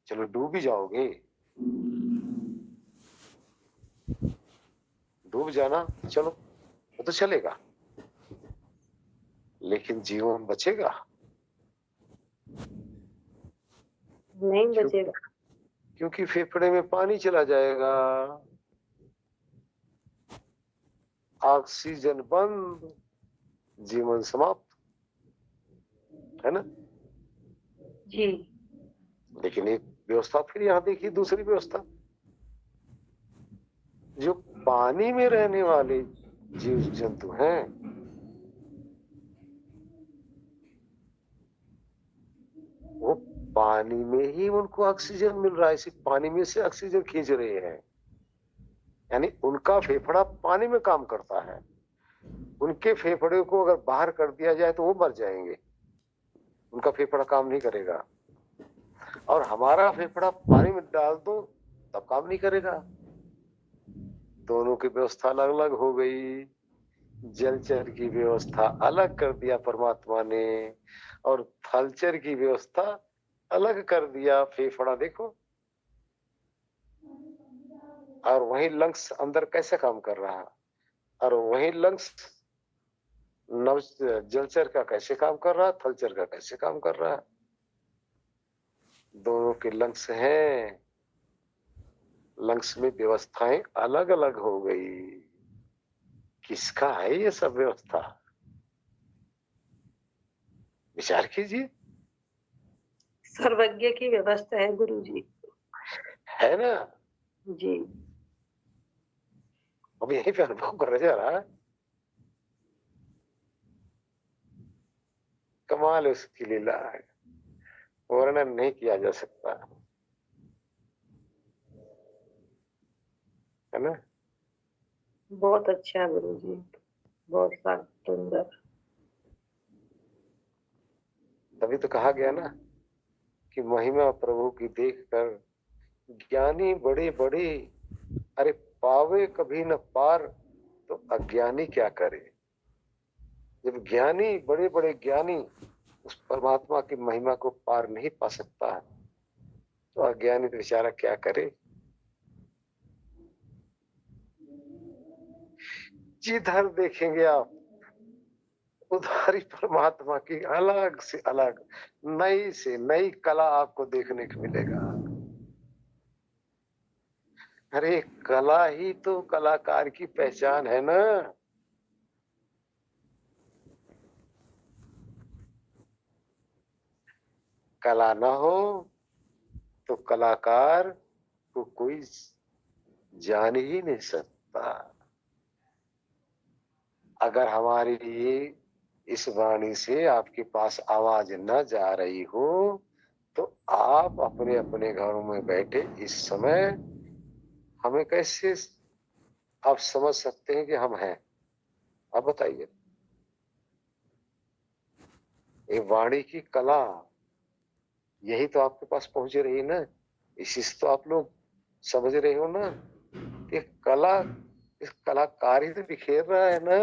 चलो डूब ही जाओगे, डूब जाना, चलो वो तो चलेगा, लेकिन जीवन बचेगा? नहीं बचेगा। क्योंकि फेफड़े में पानी चला जाएगा, ऑक्सीजन बंद, जीवन समाप्त, है ना? जी। लेकिन एक व्यवस्था फिर यहाँ देखिए, दूसरी व्यवस्था, जो पानी में रहने वाले जीव जंतु हैं, वो पानी में ही उनको ऑक्सीजन मिल रहा है, सिर्फ पानी में से ऑक्सीजन खींच रहे हैं, यानी उनका फेफड़ा पानी में काम करता है। उनके फेफड़े को अगर बाहर कर दिया जाए तो वो मर जाएंगे, उनका फेफड़ा काम नहीं करेगा। और हमारा फेफड़ा पानी में डाल दो तब काम नहीं करेगा। दोनों की व्यवस्था अलग अलग हो गई। जलचर की व्यवस्था अलग कर दिया परमात्मा ने, और थलचर की व्यवस्था अलग कर दिया। फेफड़ा देखो, और वही लंग्स अंदर कैसे काम कर रहा है, और वही लंग्स नव जलचर का कैसे काम कर रहा है, थलचर का कैसे काम कर रहा है। दोनों के लंग्स हैं, लंग्स में व्यवस्थाएं अलग अलग हो गई। किसका है ये सब व्यवस्था? विचार कीजिए। सर्वज्ञ की व्यवस्था है गुरु जी। है ना? जी। अब यही पे अनुभव कर जा रहा है। कमाल उसकी लीला है, वर्णन नहीं किया जा सकता, है ना? बहुत अच्छा गुरु जी, बहुत सुंदर। तभी तो कहा गया ना कि महिमा प्रभु की देखकर ज्ञानी बड़े बड़े, अरे पावे कभी न पार तो अज्ञानी क्या करे। जब ज्ञानी बड़े बड़े ज्ञानी उस परमात्मा की महिमा को पार नहीं पा सकता है, तो अज्ञानी तो बेचारा क्या करे। जिधर देखेंगे आप उधर ही परमात्मा की अलग से अलग नई से नई कला आपको देखने को मिलेगा। अरे कला ही तो कलाकार की पहचान है ना। कला ना हो तो कलाकार को कोई जान ही नहीं सकता। अगर हमारे लिए इस वाणी से आपके पास आवाज न जा रही हो, तो आप अपने अपने घरों में बैठे इस समय हमें कैसे आप समझ सकते हैं कि हम हैं? आप बताइए। ये वाणी की कला यही तो आपके पास पहुंच रही है ना, इसी से तो आप लोग समझ रहे हो ना कि कला, इस कलाकार ही तो बिखेर रहा है ना।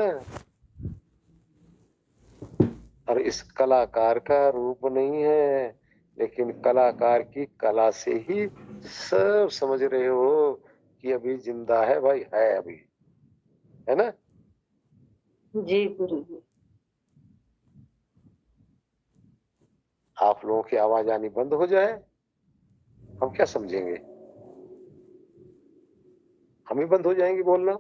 और इस कलाकार का रूप नहीं है, लेकिन कलाकार की कला से ही सब समझ रहे हो कि अभी जिंदा है भाई, है अभी, है ना? जी गुरु जी। आप लोगों की आवाज आनी बंद हो जाए, हम क्या समझेंगे? हम ही बंद हो जाएंगे बोलना,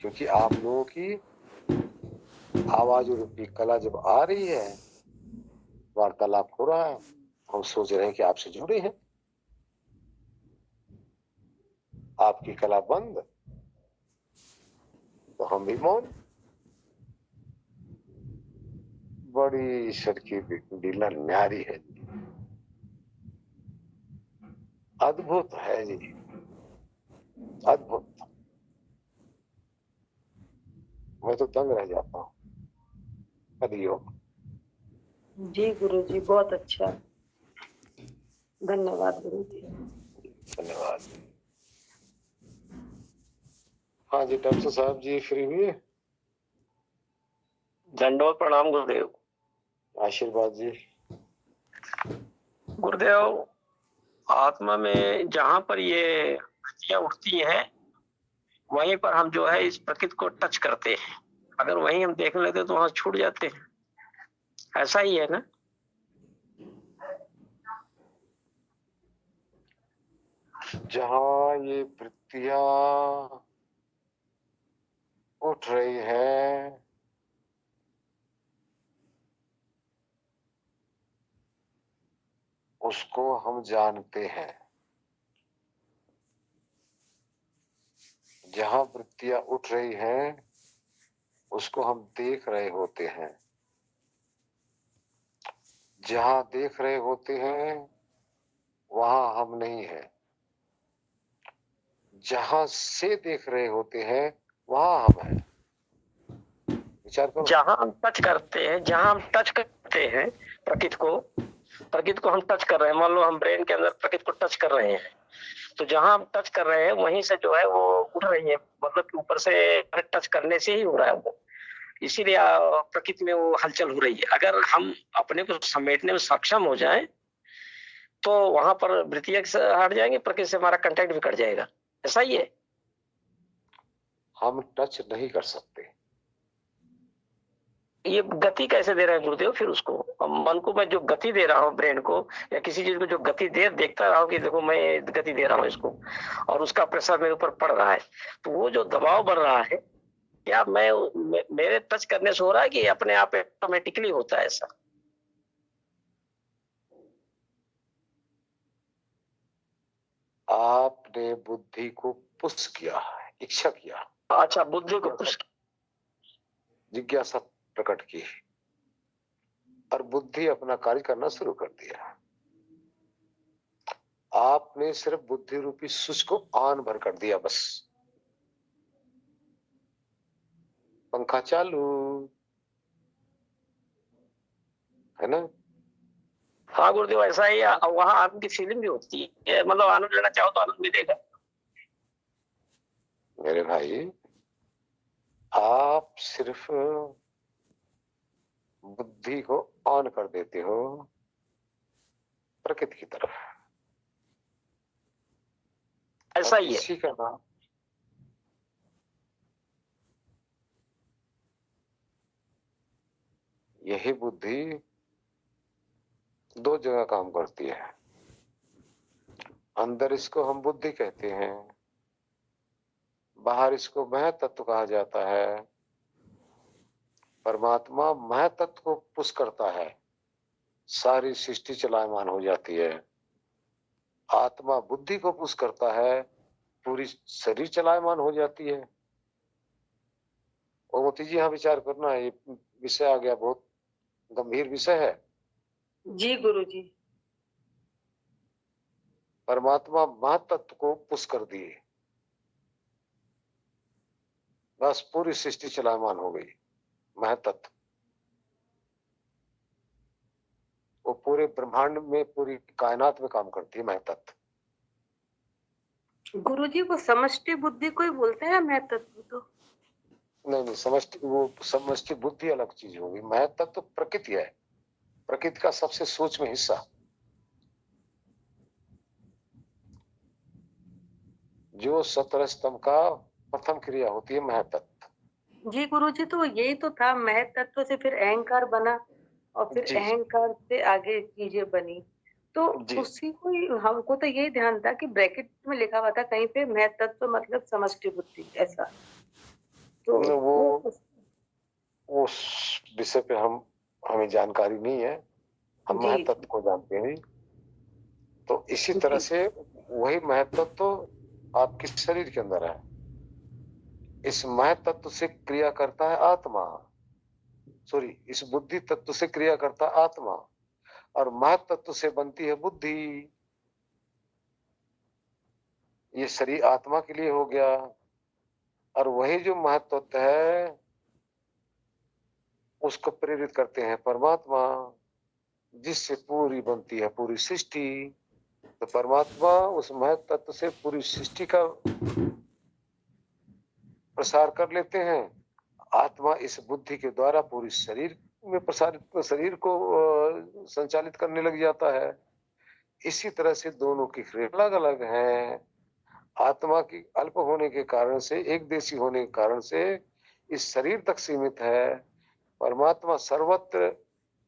क्योंकि आप लोगों की आवाज रूपी कला जब आ रही है, वार्तालाप हो रहा है, हम सोच रहे हैं कि आपसे जुड़े हैं। आपकी कला बंद तो हम भी मौन। बड़ी ईश्वर की लीला न्यारी है, अद्भुत है जी, अद्भुत। मैं तो दंग रह जाता हूँ। हरिओम। जी गुरु जी, बहुत अच्छा, धन्यवाद गुरु जी। धन्यवाद। हाँ जी डॉक्टर साहब जी फ्री हुए? दंडवत प्रणाम गुरुदेव। आशीर्वाद जी। गुरुदेव, आत्मा में जहां पर ये वृत्तियां उठती हैं, वहीं पर हम जो है इस प्रकृति को टच करते हैं। अगर वहीं हम देखने लगते तो वहां छूट जाते हैं। ऐसा ही है ना? जहां ये वृत्तियां उठ रही है, उसको हम जानते हैं। जहां वृत्तियां उठ रही हैं, उसको हम देख रहे होते हैं। जहां देख रहे होते हैं, वहां हम नहीं है। जहां से देख रहे होते हैं, वहां हम हैं। विचार करो। जहां हम टच करते हैं, जहां हम टच करते हैं प्रकृति को हम टच कर रहे हैं। मान लो हम ब्रेन के अंदर प्रकृति को टच कर रहे हैं, तो जहां हम टच कर रहे हैं वहीं से जो है वो उठ रही है। मतलब कि ऊपर से टच करने से ही हो रहा है वो। इसीलिए प्रकृति में वो हलचल हो रही है। अगर हम अपने को समेटने में सक्षम हो जाएं, तो वहां पर वृत्तियां से हट जाएंगे, प्रकृति से हमारा कांटेक्ट भी कट जाएगा। ऐसा ही है। हम टच नहीं कर सकते। ये गति कैसे दे रहे हैं गुरुदेव फिर उसको? मन को मैं जो गति दे रहा हूँ, ब्रेन को या किसी चीज को जो गति देखता रहा हूँ कि देखो मैं गति दे रहा हूँ इसको, और उसका प्रेशर मेरे ऊपर पड़ रहा है, तो वो जो दबाव बढ़ रहा है, क्या मेरे टच करने से हो रहा है कि अपने आप ऑटोमेटिकली होता है ऐसा? आपने बुद्धि को पुश किया, इच्छा किया, अच्छा, बुद्धि को पुश, जिज्ञासा प्रकट की, और बुद्धि अपना कार्य करना शुरू कर दिया। आपने सिर्फ बुद्धि रूपी स्विच को ऑन भर कर दिया, बस। पंखा चालू है ना? हाँ गुरुदेव, ऐसा ही है। वहां आनंद की फीलिंग भी होती है, मतलब आनंद लेना चाहो तो आनंद मिलेगा। मेरे भाई, आप सिर्फ बुद्धि को ऑन कर देते हो प्रकृति की तरफ। ऐसा ही है। इसी का नाम यही बुद्धि दो जगह काम करती है। अंदर इसको हम बुद्धि कहते हैं, बाहर इसको मह तत्व कहा जाता है। परमात्मा मह तत्व को पुश करता है, सारी सृष्टि चलायमान हो जाती है। आत्मा बुद्धि को पुश करता है, पूरी शरीर चलायमान हो जाती है। और मोती जी, यहाँ विचार करना, ये विषय आ गया, बहुत गंभीर विषय है। जी गुरु जी। परमात्मा महातत्व को पुश कर दिए, बस पूरी सृष्टि चलायमान हो गई। महतत्व वो पूरे ब्रह्मांड में, पूरी कायनात में काम करती है महतत्व। गुरु जी, वो समष्टि बुद्धि को ही बोलते हैं मैं तत्व तो? नहीं, समष्टि, वो समष्टि बुद्धि अलग चीज होगी। महतत्व प्रकृति है, प्रकृति का सबसे सूक्ष्म हिस्सा, जो 17 स्तंभ का प्रथम क्रिया होती है महतत्व। जी गुरु जी, तो यही तो था, मैं तत्व से फिर अहंकार बना, और फिर जी अहंकार से आगे चीजें बनी। तो जी। उसी को ही, हमको तो यही ध्यान था कि ब्रैकेट में लिखा हुआ था कहीं पे मैं तत्व मतलब समष्टि बुद्धि, ऐसा। तो वो वो उस विषय पे हमें जानकारी नहीं है, हम जी महतत्व को जानते हैं। तो इसी तरह जी से वही महतत्व तो आपके शरीर के अंदर है। इस मह तत्व से क्रिया करता है आत्मा, सॉरी, इस बुद्धि तत्व से क्रिया करता है आत्मा, और मह तत्व से बनती है बुद्धि। ये शरीर आत्मा के लिए हो गया, और वही जो महत्व है उसको प्रेरित करते हैं परमात्मा, जिससे पूरी बनती है पूरी सृष्टि। तो परमात्मा उस महत तत्व से पूरी सृष्टि का प्रसार कर लेते हैं। आत्मा इस बुद्धि के द्वारा पूरी शरीर में प्रसारित शरीर को संचालित करने लग जाता है। इसी तरह से दोनों की क्रिया अलग अलग हैं। आत्मा की अल्प होने के कारण से, एक देशी होने के कारण से इस शरीर तक सीमित है। परमात्मा सर्वत्र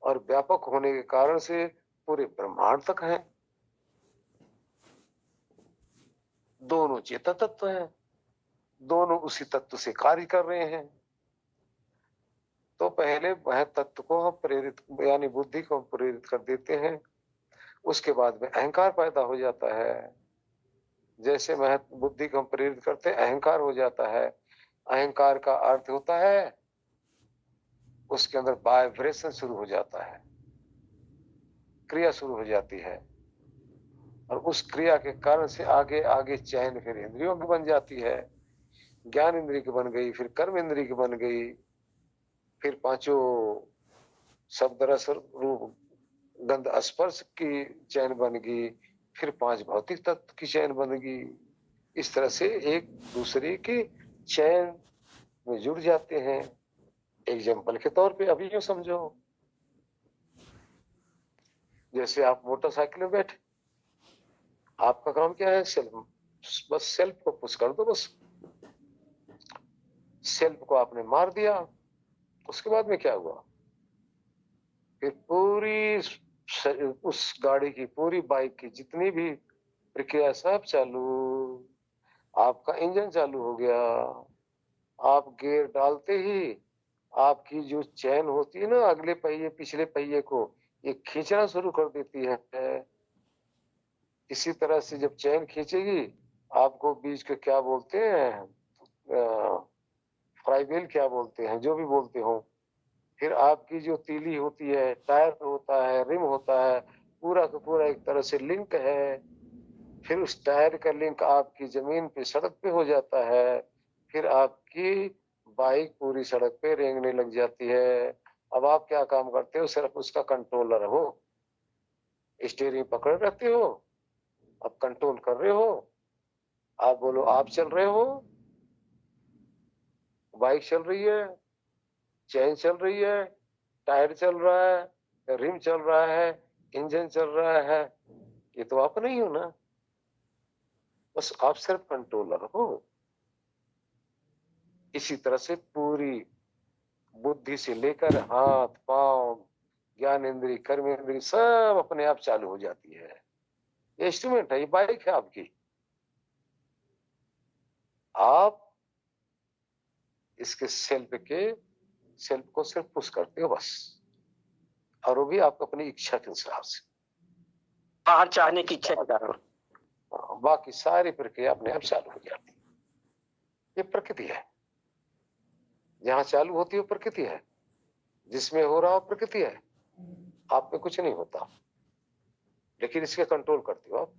और व्यापक होने के कारण से पूरे ब्रह्मांड तक है। दोनों चेतन तत्व हैं, दोनों उसी तत्व से कार्य कर रहे हैं। तो पहले वह तत्व को हम प्रेरित यानी बुद्धि को हम प्रेरित कर देते हैं, उसके बाद में अहंकार पैदा हो जाता है। जैसे वह बुद्धि को हम प्रेरित करते हैं, अहंकार हो जाता है। अहंकार का अर्थ होता है उसके अंदर वाइब्रेशन शुरू हो जाता है, क्रिया शुरू हो जाती है, और उस क्रिया के कारण से आगे आगे चैन फिर इंद्रियों की बन जाती है। ज्ञान इंद्रिय की बन गई, फिर कर्म इंद्रिय की बन गई, फिर पांचों शब्द रस रूप गंध स्पर्श की चैन बन गई, फिर पांच भौतिक तत्व की चैन बन गई। इस तरह से एक दूसरे की चैन में जुड़ जाते हैं। एग्जाम्पल के तौर पे अभी यूं समझो, जैसे आप मोटरसाइकिल में बैठे, आपका काम क्या है? बस सेल्फ को पुश कर दो, बस सेल्फ को आपने मार दिया। उसके बाद में क्या हुआ? फिर पूरी उस गाड़ी की, पूरी बाइक की जितनी भी प्रक्रिया सब चालू, आपका इंजन चालू हो गया। आप गियर डालते ही आपकी जो चैन होती है ना, अगले पहिए पिछले पहिए को ये खींचना शुरू कर देती है। इसी तरह से जब चैन खींचेगी, आपको बीच के क्या बोलते हैं, फ्राइवेल क्या बोलते हैं, जो भी बोलते हो, फिर आपकी जो तीली होती है, टायर होता है, रिम होता है, पूरा का पूरा एक तरह से लिंक है। फिर उस टायर का लिंक आपकी जमीन पे, सड़क पे हो जाता है। फिर आपकी बाइक पूरी सड़क पे रेंगने लग जाती है। अब आप क्या काम करते हो? सिर्फ उसका कंट्रोलर हो, स्टीयरिंग पकड़ रहते हो, अब कंट्रोल कर रहे हो। आप बोलो आप चल रहे हो, बाइक चल रही है, चैन चल रही है, टायर चल रहा है, रिम चल रहा है, इंजन चल रहा है, ये तो आप नहीं हो ना, बस आप सिर्फ कंट्रोलर हो। इसी तरह से पूरी बुद्धि से लेकर हाथ पांव, ज्ञान इंद्रिय, कर्म इंद्रिय सब अपने आप चालू हो जाती है। ये इंस्ट्रूमेंट है, ये बाइक है आपकी। आप इसके सेल्फ को सिर्फ पुश करते हो बस, और वो भी आप अपनी इच्छा के हिसाब से, बाहर चाहने की इच्छा के कारण। बाकी सारी प्रक्रिया अपने आप चालू हो जाती है। ये प्रकृति है, जहां चालू होती है वो प्रकृति है, जिसमें हो रहा हो प्रकृति है। आप में कुछ नहीं होता, लेकिन इसके कंट्रोल करते हो आप।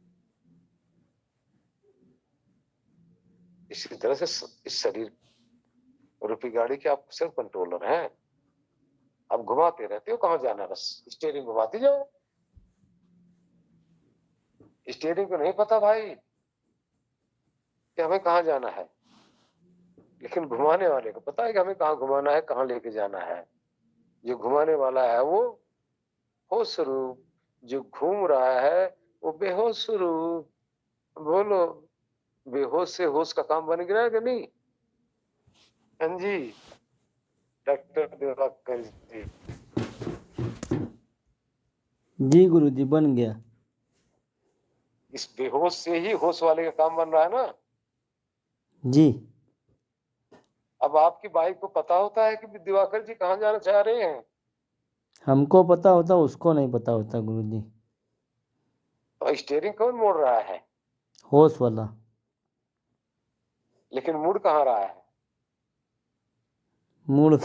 इसी तरह से इस शरीर रूपी गाड़ी के आप सिर्फ कंट्रोलर हैं। आप घुमाते रहते हो, कहां जाना, बस स्टीयरिंग घुमाते जाओ। स्टीयरिंग को नहीं पता भाई कि हमें कहां जाना है, लेकिन घुमाने वाले को पता है कि हमें कहां घुमाना है, कहां लेके जाना है। जो घुमाने वाला है वो होश स्वरूप, जो घूम रहा है वो बेहोश स्वरूप। बोलो, बेहोश से होश का काम बन गया कि नहीं? हाँ जी, डॉक्टर दिवाकर जी। जी गुरुजी, बन गया। इस बेहोश से ही होश वाले का काम बन रहा है ना। जी। अब आपकी बाइक को पता होता है कि दिवाकर जी कहाँ जाना चाह रहे हैं? हमको पता होता, उसको नहीं पता होता गुरुजी। तो स्टीयरिंग कौन मोड़ रहा है? होश वाला। लेकिन मुड़ कहाँ रहा है? मुड़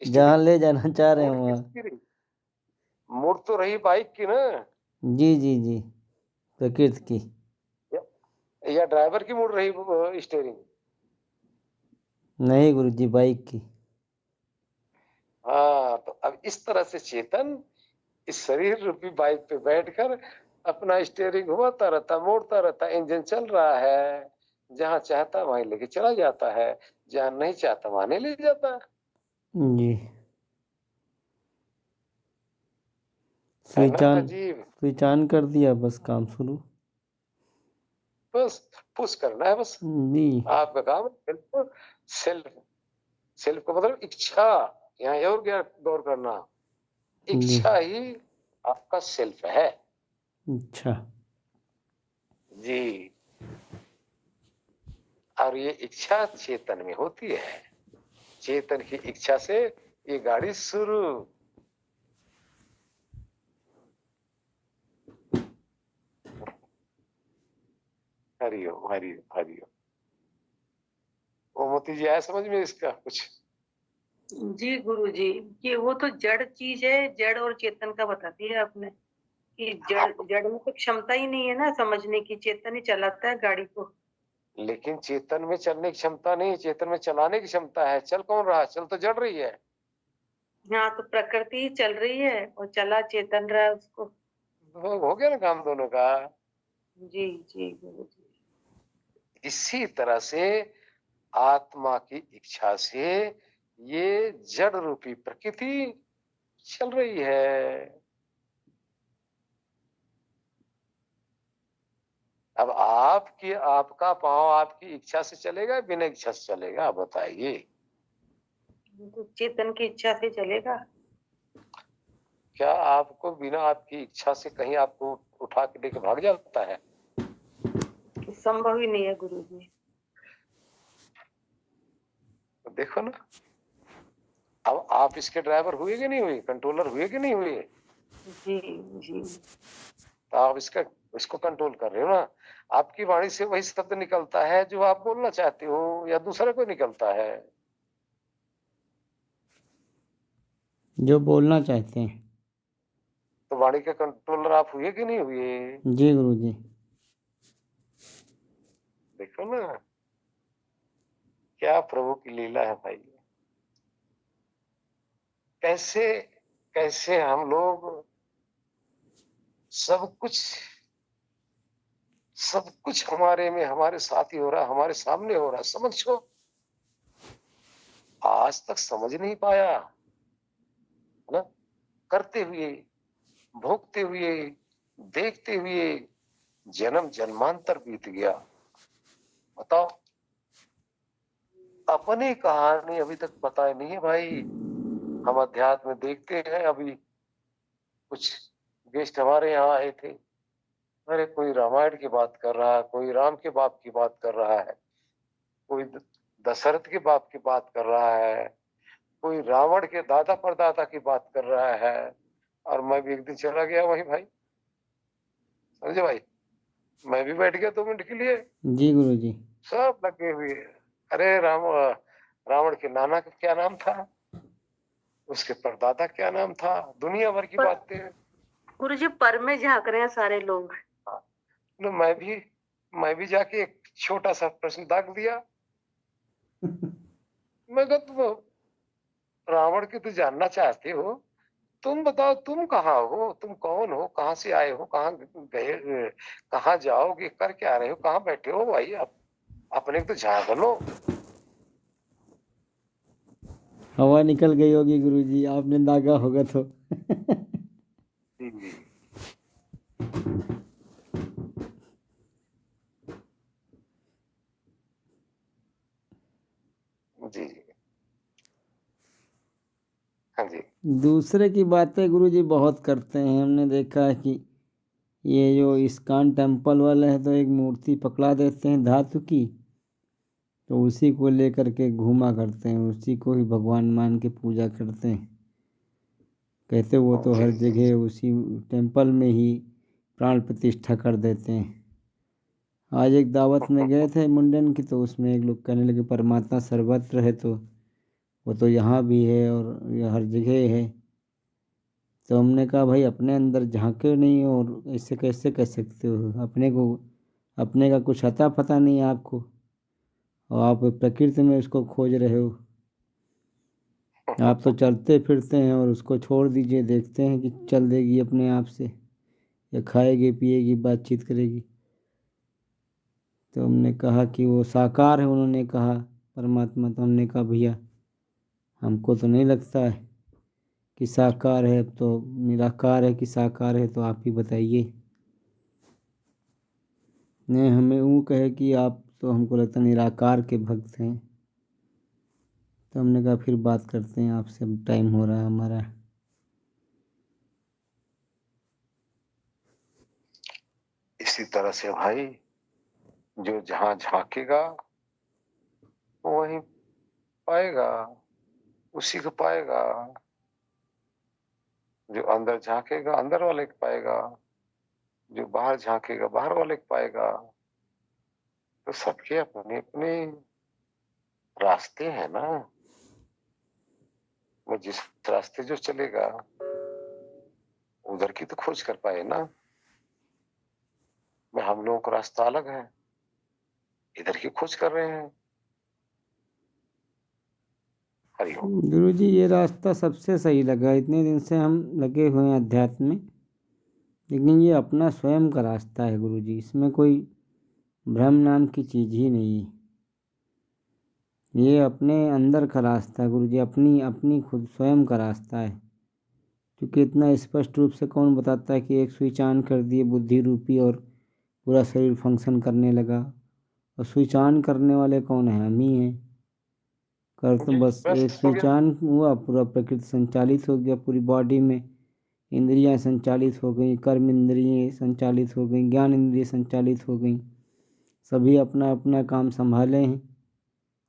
जहाँ ले जाना चाह रहे हैं मुड़ वहाँ। किसकी रही? मुड़ तो रही बाइक की ना। जी जी जी, प्रकृति की। या ड्राइवर की मुड़ रही स्टीयरिंग? नहीं गुरुजी, बाइक की। हाँ, तो अब इस तरह से चेतन इस शरीर रूपी बाइक पे बैठकर अपना स्टीयरिंग घुमाता रहता, मोड़ता रहता, इंजन चल रहा है। जहां चाहता वहीं लेके चला जाता है, जहां नहीं चाहता वहां नहीं ले जाता। जी। है स्विच ना ऑन अजीब। स्विच ऑन कर दिया, बस काम शुरू। बस पुश करना है बस, जी आपका काम है। सेल्फ, सेल्फ का मतलब इच्छा, यहाँ ये और क्या गौर करना, जी। इच्छा ही आपका सेल्फ है। अच्छा। जी। और ये इच्छा चेतन में होती है, चेतन की इच्छा से ये गाड़ी शुरू। हरिओम हरिओम हरिओम। मोती जी आया समझ में इसका कुछ? जी गुरु जी, कि वो तो जड़ चीज है, जड़ और चेतन का बता दिया आपने कि जड़ जड़ में तो क्षमता ही नहीं है ना समझने की, चेतन ही चलाता है गाड़ी को। लेकिन चेतन में चलने की क्षमता नहीं, चेतन में चलाने की क्षमता है। चल कौन रहा, चल तो जड़ रही है। हाँ, तो प्रकृति ही चल रही है और चला चेतन रहा है उसको। तो हो गया ना काम दोनों का। जी जी गुरु जी। इसी तरह से आत्मा की इच्छा से ये जड़ रूपी प्रकृति चल रही है। अब आपका पांव आपकी इच्छा से चलेगा, बिना इच्छा से चलेगा, आप बताइए। तो चेतन की इच्छा से चलेगा। क्या आपको बिना आपकी इच्छा से कहीं आपको उठा के लेके भाग जाता है? संभव ही नहीं है गुरु जी। तो देखो ना, अब आप इसके ड्राइवर हुए कि नहीं हुए, कंट्रोलर हुए कि नहीं हुए? जी जी। तो आप इसको कंट्रोल कर रहे हो ना। आपकी वाणी से वही शब्द निकलता है जो आप बोलना चाहते हो, या दूसरे को निकलता है? जो बोलना चाहते हैं। तो वाणी के कंट्रोलर आप हुए कि नहीं हुए? जी गुरु जी। देखो ना, क्या प्रभु की लीला है भाई। कैसे कैसे हम लोग सब कुछ, सब कुछ हमारे में, हमारे साथ ही हो रहा, हमारे सामने हो रहा, समझो, आज तक समझ नहीं पाया है ना। करते हुए, भोगते हुए, देखते हुए जन्म जन्मांतर बीत गया। बताओ, अपनी कहानी अभी तक पता नहीं है भाई। हम अध्यात्म में देखते हैं, अभी कुछ गेस्ट हमारे यहाँ आए थे। अरे कोई रामायण की बात कर रहा है, कोई राम के बाप की बात कर रहा है, कोई दशरथ के बाप की बात कर रहा है, कोई रावण के दादा परदादा की बात कर रहा है। और मैं भी एक दिन चला गया वहीं भाई, समझे भाई, मैं भी बैठ गया 2 मिनट के लिए। जी गुरु जी। सब लगे हुए, अरे रावण के नाना का क्या नाम था, उसके परदादा क्या नाम था, दुनिया भर की पर बातें। गुरु जी पर में झांक रहे हैं सारे लोग। हाँ, तो मैं भी जाके एक छोटा सा प्रश्न दाग दिया। मैं कहा तुम रावण के तो जानना चाहते हो, तुम बताओ तुम कहाँ हो, तुम कौन हो, कहाँ से आए हो, कहाँ गए, कहाँ जाओगे, कर क्या रहे हो, कहाँ बैठे हो भाई, आप अपने को तो झांक लो। हवा निकल गई होगी गुरु जी, आपने दागा होगा तो। जी जी जी। हाँ जी। दूसरे की बातें गुरु जी बहुत करते हैं। हमने देखा है कि ये जो इस्कॉन टेम्पल वाले हैं, तो एक मूर्ति पकड़ा देते हैं धातु की, तो उसी को लेकर के घूमा करते हैं, उसी को ही भगवान मान के पूजा करते हैं। कहते वो तो जी हर जी जगह उसी टेम्पल में ही प्राण प्रतिष्ठा कर देते हैं। आज एक दावत में गए थे मुंडन की, तो उसमें एक लोग कहने लगे परमात्मा सर्वत्र है, तो वो तो यहाँ भी है और ये हर जगह है। तो हमने कहा भाई अपने अंदर झांके नहीं और ऐसे कैसे कह सकते हो, अपने का कुछ अता पता नहीं है आपको, और आप प्रकृति में उसको खोज रहे हो। आप तो चलते फिरते हैं और उसको छोड़ दीजिए, देखते हैं कि चल देगी अपने आप से, या खाएगी पिएगी बातचीत करेगी। तो हमने कहा कि वो साकार है, उन्होंने कहा परमात्मा। तो हमने कहा भैया हमको तो नहीं लगता है कि साकार है, अब तो निराकार है कि साकार है, तो आप ही बताइए। नहीं, हमें वो कहे कि आप तो हमको लगता है निराकार के भक्त हैं, तो हमने कहा फिर बात करते हैं आपसे, अब टाइम हो रहा है हमारा। इसी तरह से भाई जो जहां झांकेगा वो वहीं पाएगा, उसी को पाएगा। जो अंदर झांकेगा अंदर वाले को पाएगा, जो बाहर झांकेगा बाहर वाले को पाएगा। तो सबके अपने अपने रास्ते हैं ना। वो जिस रास्ते जो चलेगा उधर की तो खोज कर पाए ना। मैं हम लोगों का रास्ता अलग है, इधर की खोज कर रहे हैं। हरिओम। गुरु जी, ये रास्ता सबसे सही लगा। इतने दिन से हम लगे हुए हैं अध्यात्म में, लेकिन ये अपना स्वयं का रास्ता है गुरु जी, इसमें कोई भ्रम नाम की चीज़ ही नहीं है। ये अपने अंदर का रास्ता है गुरु जी, अपनी अपनी खुद स्वयं का रास्ता है। क्योंकि इतना स्पष्ट रूप से कौन बताता है कि एक स्विच ऑन कर दिए बुद्धि रूपी और पूरा शरीर फंक्शन करने लगा। और स्विच ऑन करने वाले कौन है? हम ही हैं। कर तो जी, बस एक बस हो स्विच गया। ऑन हुआ, पूरा प्रकृति संचालित हो गया, पूरी बॉडी में इंद्रियां संचालित हो गई, कर्म इंद्रियां संचालित हो गई, ज्ञान इंद्रियां संचालित हो गई। सभी अपना अपना काम संभाले हैं,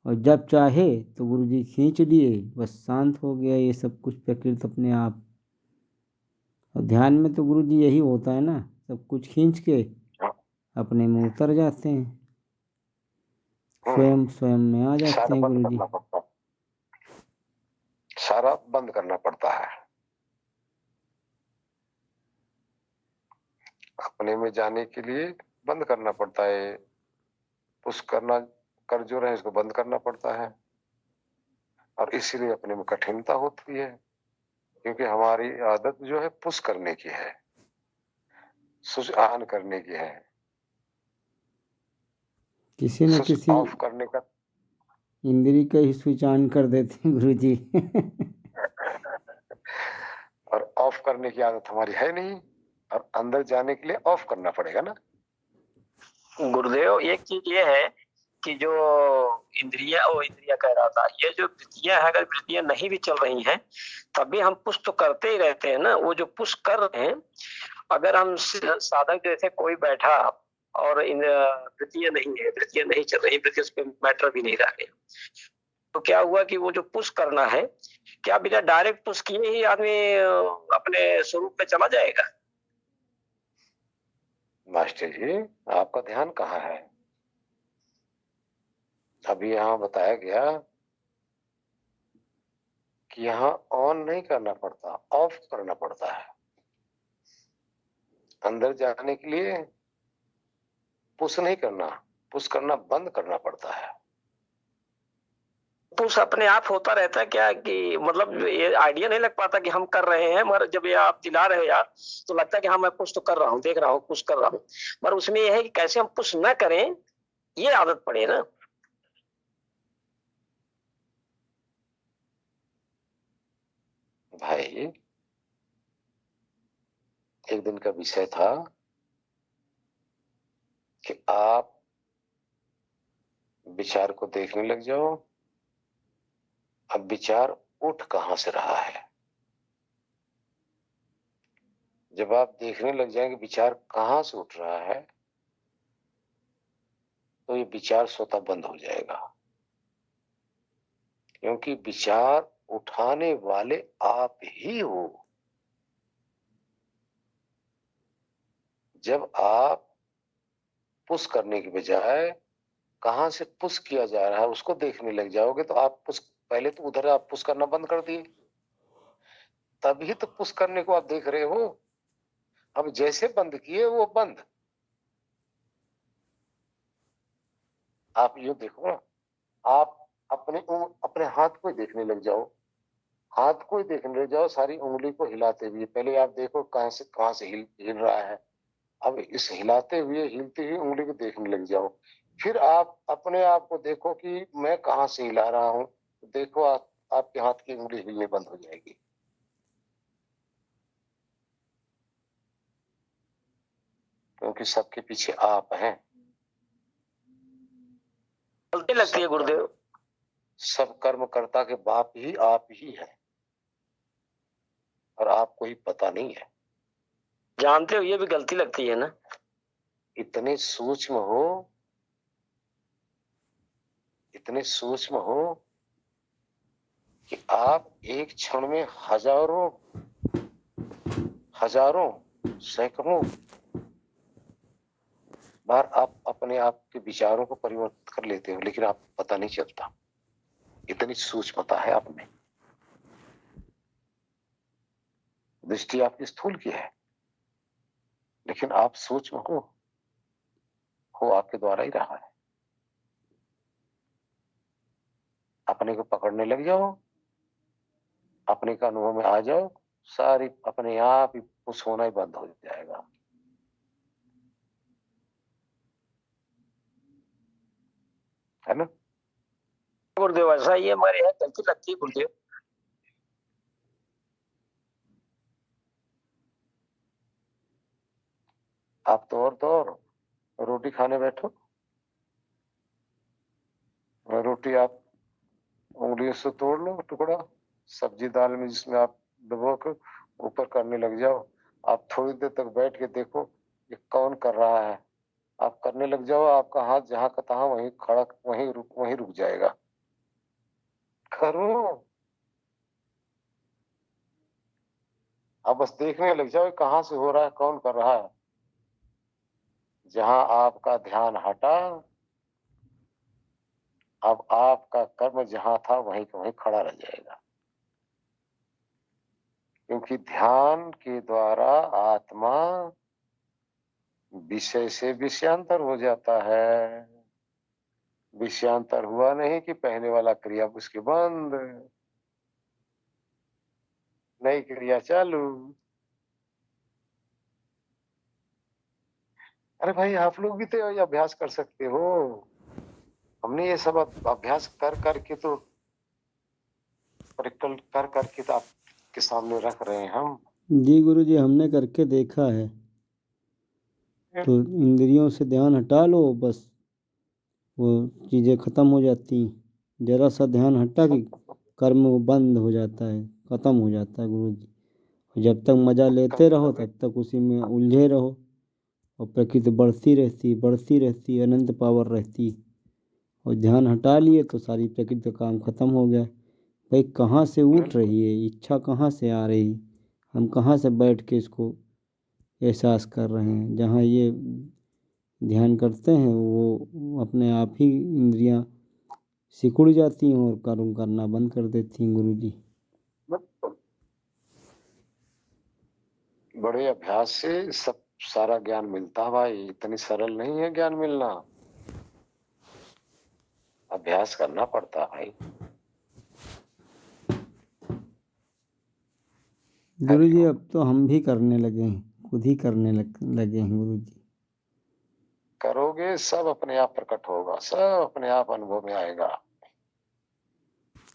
और जब चाहे तो गुरु जी खींच लिए, बस शांत हो गया ये सब कुछ प्रकृति अपने आप। और ध्यान में तो गुरु जी यही होता है ना, सब कुछ खींच के हाँ, अपने में उतर जाते हैं, हम्म, स्वयं स्वयं में आ जाते सारा हैं बंद गुरु जी। करना पड़ता है, सारा बंद करना पड़ता है। अपने में जाने के लिए बंद करना पड़ता है। पुश करना कर जो रहे इसको बंद करना पड़ता है। और इसीलिए अपने में कठिनता होती है, क्योंकि हमारी आदत जो है पुश करने की है, स्विच ऑन करने की है। किसी न स्विच किसी ऑफ करने का इंद्री का ही स्विच ऑन कर देते हैं गुरु जी। और ऑफ करने की आदत हमारी है नहीं, और अंदर जाने के लिए ऑफ करना पड़ेगा ना। गुरुदेव, एक चीज ये है कि जो इंद्रिया कह रहा था, ये जो वृत्तियां है, अगर वृत्तियां नहीं भी चल रही हैं तब भी हम पुश तो करते ही रहते हैं ना। वो जो पुश कर रहे हैं, अगर हम साधक जैसे कोई बैठा और इन वृत्तियां नहीं है, वृत्तियां नहीं चल रही, वृत्ति उस पर मैटर भी नहीं रह गए, तो क्या हुआ कि वो जो पुश करना है, क्या बिना डायरेक्ट पुश किए ही आदमी अपने स्वरूप में चला जाएगा? मास्टर जी, आपका ध्यान कहाँ है? अभी यहाँ बताया गया कि यहाँ ऑन नहीं करना पड़ता, ऑफ करना पड़ता है। अंदर जाने के लिए पुश नहीं करना, पुश करना बंद करना पड़ता है। पुश अपने आप होता रहता है क्या? कि मतलब ये आइडिया नहीं लग पाता कि हम कर रहे हैं, मगर जब ये आप दिला रहे हो यार, तो लगता है कि हाँ मैं पुश तो कर रहा हूँ, देख रहा हूँ पुश कर रहा हूँ। पर उसमें यह है कि कैसे हम पुश न करें, ये आदत पड़े ना। भाई, एक दिन का विषय था कि आप विचार को देखने लग जाओ। अब विचार उठ कहां से रहा है? जब आप देखने लग जाएंगे विचार कहां से उठ रहा है, तो ये विचार स्वतः बंद हो जाएगा। क्योंकि विचार उठाने वाले आप ही हो। जब आप पुश करने की बजाय कहां से पुश किया जा रहा है उसको देखने लग जाओगे, तो आप पुश, पहले तो उधर आप पुश करना बंद कर दिए, तभी तो पुश करने को आप देख रहे हो। अब जैसे बंद किए वो बंद। आप ये देखो ना, आप अपने हाथ को ही देखने लग जाओ, हाथ को ही देखने लग जाओ, सारी उंगली को हिलाते हुए। पहले आप देखो कहां से हिल रहा है। अब इस हिलाते हुए हिलती हुई उंगली को देखने लग जाओ। फिर आप अपने आप को देखो कि मैं कहां से हिला रहा हूं। देखो आपके हाथ की उंगली हिलनी बंद हो जाएगी। क्योंकि सबके पीछे आप हैं। गलती लगती है गुरुदेव। सब कर्मकर्ता के बाप ही आप ही है, और आपको ही पता नहीं है। जानते हो ये भी गलती लगती है ना। इतने सूक्ष्म हो, इतने सूक्ष्म हो कि आप एक क्षण में हजारों सैकड़ों बार आप अपने आप के विचारों को परिवर्तित कर लेते हो, लेकिन आप पता नहीं चलता। इतनी सूक्ष्मता है आप में। दृष्टि आपकी स्थूल की है, लेकिन आप सूक्ष्म हो आपके द्वारा ही रहा है। अपने को पकड़ने लग जाओ, अपने का अनुभव में आ जाओ, सारी अपने आप ही कुछ होना ही बंद हो जाएगा। है ना गुरुदेव? ऐसा ही हमारे यहाँ गलती लगती है गुरुदेव। आप तो और रोटी खाने बैठो, रोटी आप उंगलियों से तोड़ लो टुकड़ा, सब्जी दाल में जिसमें आप डुबो के ऊपर करने लग जाओ। आप थोड़ी देर तक बैठ के देखो ये कौन कर रहा है। आप करने लग जाओ, आपका हाथ जहां का तहां वहीं खड़ा, वहीं रुक जाएगा। करो, आप बस देखने लग जाओ कहां से हो रहा है, कौन कर रहा है। जहां आपका ध्यान हटा, अब आपका कर्म जहां था वहीं का वहीं खड़ा रह जाएगा। क्योंकि ध्यान के द्वारा आत्मा विषय से विषयांतर हो जाता है। विषयांतर हुआ नहीं कि पहले वाला क्रिया उसके बंद, नई क्रिया चालू। अरे भाई आप लोग भी तो ये अभ्यास कर सकते हो। हमने ये सब अभ्यास कर करके तो प्रैक्टिकल कर करके तो आपके सामने रख रहे हैं हम। जी गुरु जी, हमने करके देखा है। तो इंद्रियों से ध्यान हटा लो, बस वो चीज़ें ख़त्म हो जाती। जरा सा ध्यान हटा कि कर्म वो बंद हो जाता है, ख़त्म हो जाता है गुरु जी। जब तक मज़ा लेते रहो तब तक उसी में उलझे रहो, और प्रकृति बढ़ती रहती, अनंत पावर रहती। और ध्यान हटा लिए तो सारी प्रकृति का काम ख़त्म हो गया। भाई कहाँ से उठ रही है इच्छा, कहाँ से आ रही, हम कहाँ से बैठ के इसको एहसास कर रहे हैं। जहाँ ये ध्यान करते हैं वो अपने आप ही इंद्रियां सिकुड़ जाती हैं और कर्म करना बंद कर देती हैं गुरु जी। बड़े अभ्यास से सब सारा ज्ञान मिलता है भाई, इतनी सरल नहीं है ज्ञान मिलना। अभ्यास करना पड़ता है भाई। गुरु जी अब तो हम भी करने लगे हैं, खुद ही करने लगे हैं गुरु जी। करोगे सब अपने आप प्रकट होगा, सब अपने आप अनुभव में आएगा।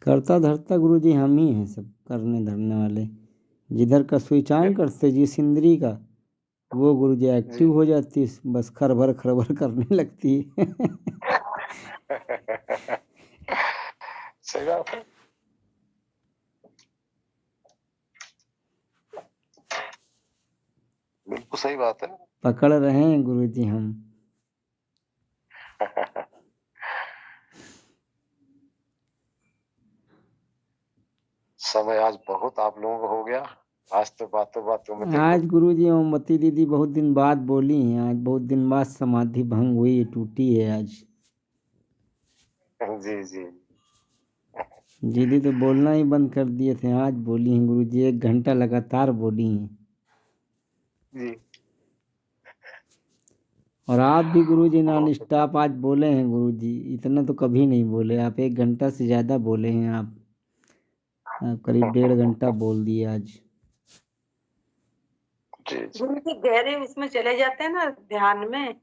करता धरता गुरु जी हम ही हैं, सब करने धरने वाले। जिधर का स्विच ऑन करते जिस इंद्री का, वो गुरु जी एक्टिव हो जाती, बस खरबर करने लगती है। सही बात है। बिल्कुल सही बात है। पकड़ रहे हैं गुरु जी हम। समय आज बहुत आप लोगों को हो गया। आज तो बातों में देखो। आज गुरु जी मोमबत्ती दीदी बहुत दिन बाद बोली हैं, आज बहुत दिन बाद समाधि भंग हुई, टूटी है आज। जी जी दीदी तो बोलना ही बंद कर दिए थे, आज बोली हैं गुरु जी, 1 घंटा लगातार बोली हैं। जी। और आप भी गुरु जी नॉन स्टॉप आज बोले हैं गुरु जी, इतना तो कभी नहीं बोले आप। 1 घंटा से ज़्यादा बोले हैं आप करीब 1.5 घंटा बोल दिए आज। गुरु जी गहरे उसमें चले जाते हैं ना ध्यान में,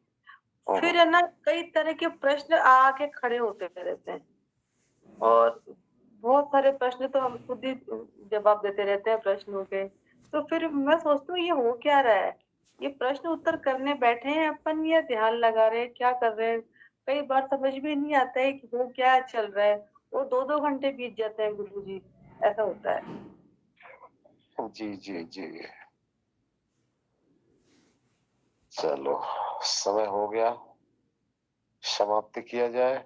फिर है ना कई तरह के प्रश्न आके खड़े होते रहते हैं, और बहुत सारे प्रश्न तो हम खुद ही जवाब देते रहते हैं प्रश्नों के। तो फिर मैं सोचती हूँ ये हो क्या रहा है, ये प्रश्न उत्तर करने बैठे हैं अपन या ध्यान लगा रहे हैं, क्या कर रहे हैं? कई बार समझ में नहीं आता है कि वो क्या चल रहा है। वो 2-2 घंटे बीत जाते हैं गुरुजी, ऐसा होता है। जी जी जी। चलो समय हो गया, समाप्ति किया जाए।